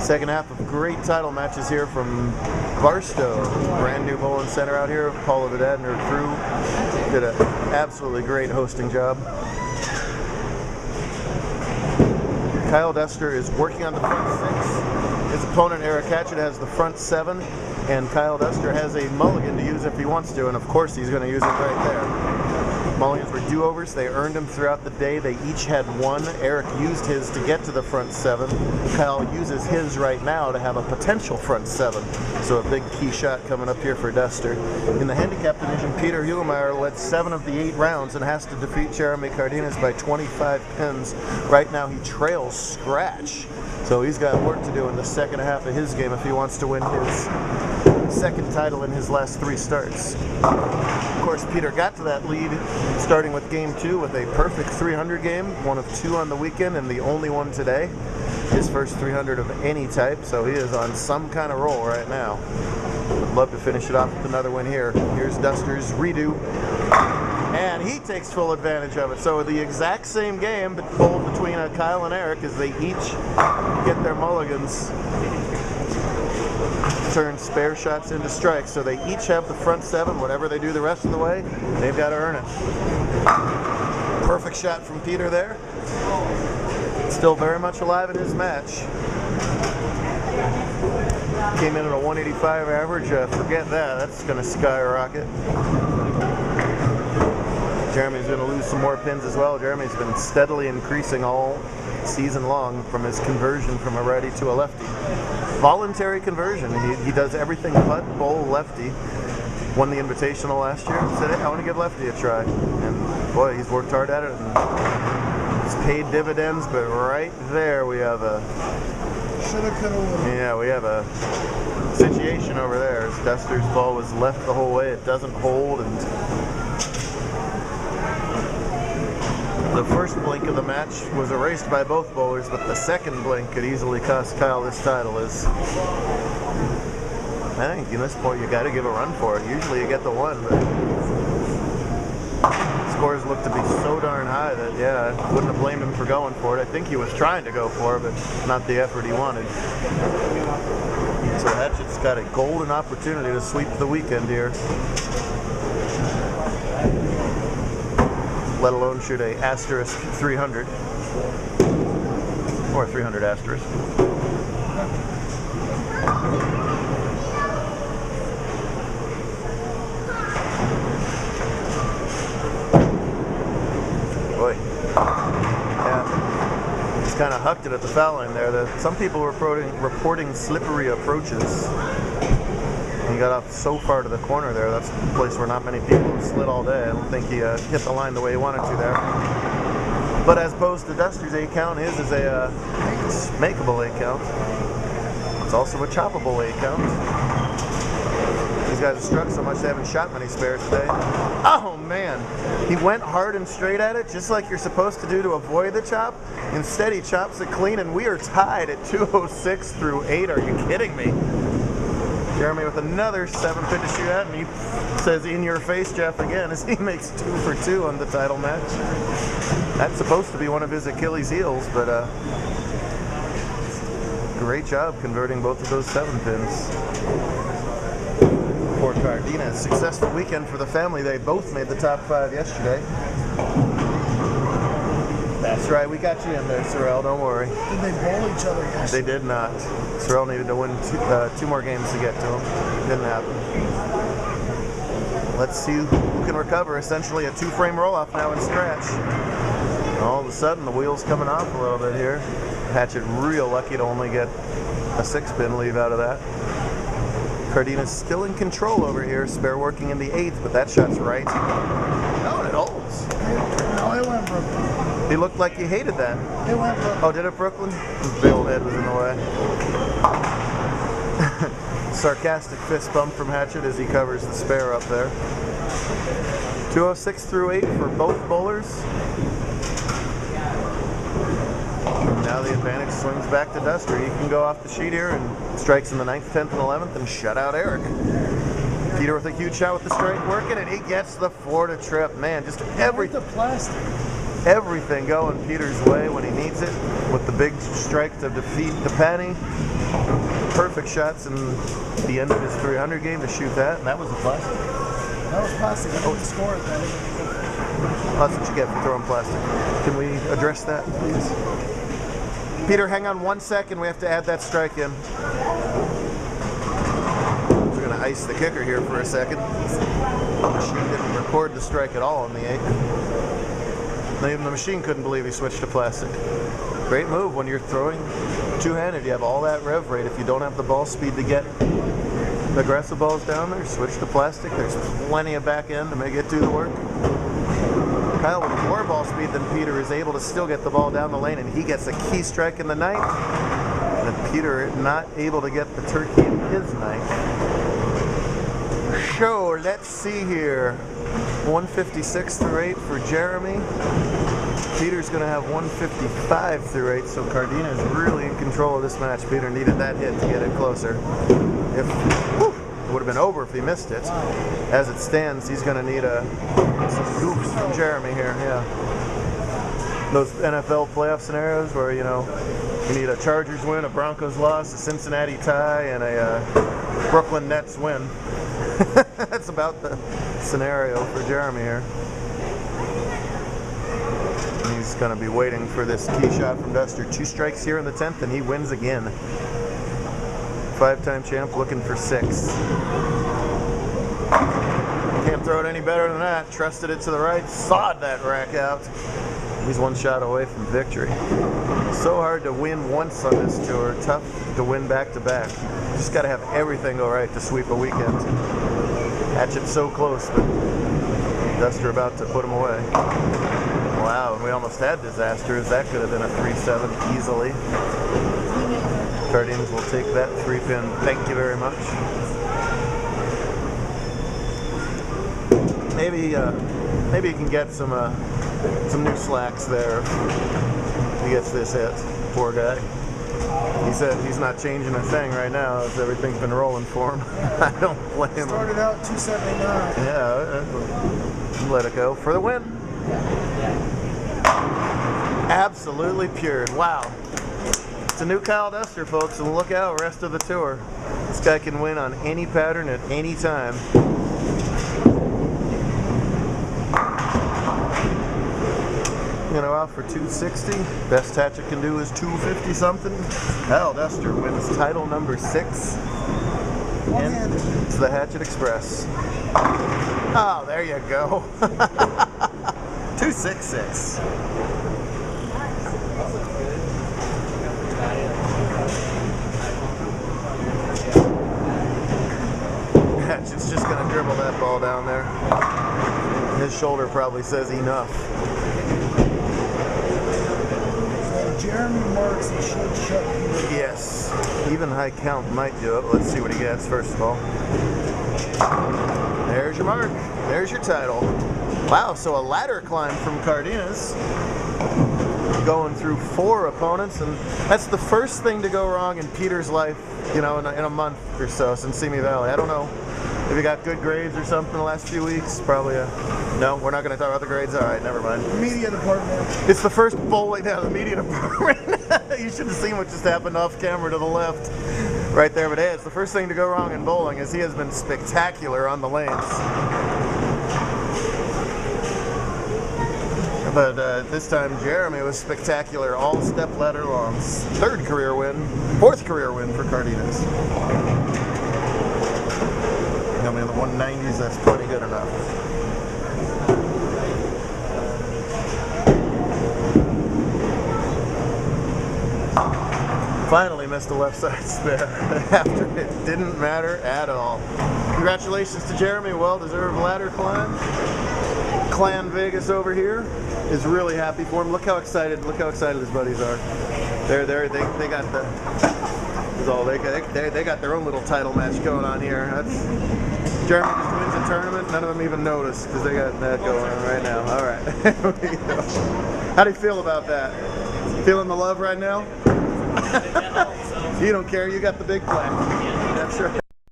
Second half of great title matches here from Barstow. Brand new bowling center out here. Paula Vidette and her crew did an absolutely great hosting job. Kyle Dester is working on the front 6. His opponent, Eric Hatchett, has the front 7. And Kyle Dester has a mulligan to use if he wants to. And of course he's going to use it right there. Mulligans were do-overs. They earned them throughout the day. They each had one. Eric used his to get to the front 7. Kyle uses his right now to have a potential front 7. So a big key shot coming up here for Dester. In the handicap division, Peter Hugelmaier led 7 of the 8 rounds and has to defeat Jeremy Cardines by 25 pins. Right now he trails Scratch. So he's got work to do in the second half of his game if he wants to win his second title in his last 3 starts. Of course, Peter got to that lead starting with game 2 with a perfect 300 game, one of 2 on the weekend and the only one today. His first 300 of any type, so he is on some kind of roll right now. Would love to finish it off with another win here. Here's Dester's redo, and he takes full advantage of it. So the exact same game bowled between Kyle and Eric as they each get their mulligans. Turn spare shots into strikes, so they each have the front 7. Whatever they do the rest of the way, they've got to earn it. Perfect shot from Peter there. Still very much alive in his match. Came in at a 185 average. Forget that. That's going to skyrocket. Jeremy's going to lose some more pins as well. Jeremy's been steadily increasing all season long from his conversion from a righty to a lefty. Voluntary conversion. He does everything but bowl lefty. Won the Invitational last year. Said, hey, I want to give lefty a try. And boy, he's worked hard at it. And it's paid dividends. But right there, we have a we have a situation over there. As Dester's ball was left the whole way. It doesn't hold, and the first blink of the match was erased by both bowlers, but the second blink could easily cost Kyle this title. I think in this point you got to give a run for it. Usually you get the one, but scores look to be so darn high that, yeah, I wouldn't have blamed him for going for it. I think he was trying to go for it, but not the effort he wanted. So Hatchett's got a golden opportunity to sweep the weekend here. Let alone shoot a asterisk 300 or 300 asterisk. Boy, yeah, he's kind of hucked it at the foul line there. Some people were reporting slippery approaches. He got off so far to the corner there. That's a place where not many people have slid all day. I don't think he hit the line the way he wanted to there. But as opposed to Dester's 8 count, his is a makeable 8 count. It's also a choppable 8 count. These guys have struck so much they haven't shot many spares today. Oh man, he went hard and straight at it, just like you're supposed to do to avoid the chop. Instead, he chops it clean, and we are tied at 206 through 8. Are you kidding me? Jeremy with another 7 pin to shoot at, and he says, in your face, Jeff, again, as he makes 2 for 2 on the title match. That's supposed to be one of his Achilles heels, but great job converting both of those 7 pins. For Cardines, successful weekend for the family. They both made the top 5 yesterday. That's right, we got you in there, Sorrell, don't worry. Did they bowl each other yesterday? They did not. Sorrell needed to win 2 more games to get to him. Didn't happen. Let's see who can recover. Essentially a 2-frame roll-off now in Scratch. All of a sudden, the wheel's coming off a little bit here. Hatchett real lucky to only get a 6-pin leave out of that. Cardines still in control over here. Spare working in the 8th, but that shot's right. Oh, and it holds. No, it went Brooklyn. He looked like he hated that. It went Brooklyn. Oh, did it Brooklyn? His big old head was in the way. Sarcastic fist bump from Hatchett as he covers the spare up there. 206 through 8 for both bowlers. Now the advantage swings back to Dester. He can go off the sheet here and strikes in the 9th, 10th, and 11th and shut out Eric. Peter with a huge shot with the straight working, and he gets the 4 to trip. Man, just everything. The plastic. everything going Peter's way when he needs it, with the big strike to defeat the penny. Perfect shots in the end of his 300 game to shoot that, and that was a plastic. That was plastic. I didn't score it. That's what you get for throwing plastic. Can we address that, please? Peter, hang on 1 second. We have to add that strike in. We're going to ice the kicker here for a second. The machine didn't record the strike at all in the 8th. Even the machine couldn't believe he switched to plastic. Great move when you're throwing two-handed. You have all that rev rate. If you don't have the ball speed to get the aggressive balls down there, switch to plastic. There's plenty of back end to make it do the work. Kyle with more ball speed than Peter is able to still get the ball down the lane, and he gets a key strike in the 9th. And Peter not able to get the turkey in his 9th. So let's see here. 156 through 8 for Jeremy. Peter's going to have 155 through 8, so Cardines is really in control of this match. Peter needed that hit to get it closer. It would have been over if he missed it. As it stands, he's going to need some goofs from Jeremy here. Yeah, those NFL playoff scenarios where you need a Chargers win, a Broncos loss, a Cincinnati tie, and a Brooklyn Nets win. That's about the scenario for Jeremy here. He's going to be waiting for this key shot from Duster. 2 strikes here in the 10th, and he wins again. 5-time champ looking for 6. Can't throw it any better than that. Trusted it to the right, sawed that rack out. He's 1 shot away from victory. So hard to win once on this tour. Tough to win back-to-back. Just got to have everything go right to sweep a weekend. Hatchett so close, but Duster about to put him away. Wow, and we almost had disasters. That could have been a 3-7 easily. Cardines will take that 3-pin. Thank you very much. Maybe he can get some new slacks there if he gets this hit. Poor guy. He said he's not changing a thing right now as everything's been rolling for him. I don't blame him. Started out 279. Yeah, let it go for the win. Absolutely pure. Wow. It's a new Kyle Duster, folks, and look out, rest of the tour. This guy can win on any pattern at any time. Off for 260. Best Hatchett can do is 250 something. Kyle Duster wins title number 6. And it's the Hatchett Express. Oh, there you go. 266. Hatchett's just going to dribble that ball down there. His shoulder probably says enough. Jeremy marks the should shut. Yes. Even high count might do it. Let's see what he gets first of all. There's your mark. There's your title. Wow, so a ladder climb from Cardines. Going through 4 opponents, and that's the first thing to go wrong in Peter's life, in a month or so since Simi Valley. I don't know if you got good grades or something the last few weeks. Probably no, we're not going to talk about the grades. All right, never mind. Media department. It's the first bowling down the media department. You should have seen what just happened off camera to the left. Right there, but hey, it's the first thing to go wrong in bowling, as he has been spectacular on the lanes. But this time Jeremy was spectacular all step ladder longs. 3rd career win, 4th career win for Cardines. I mean, in the 190s, that's plenty good enough. Finally missed a left side spare after it didn't matter at all. Congratulations to Jeremy, well-deserved ladder climb. Clan Vegas over here is really happy for him. Look how excited his buddies are. They got they got their own little title match going on here. Jeremy just wins a tournament. None of them even noticed because they got that going on right now. All right. How do you feel about that? Feeling the love right now? You don't care. You got the big plan. That's right.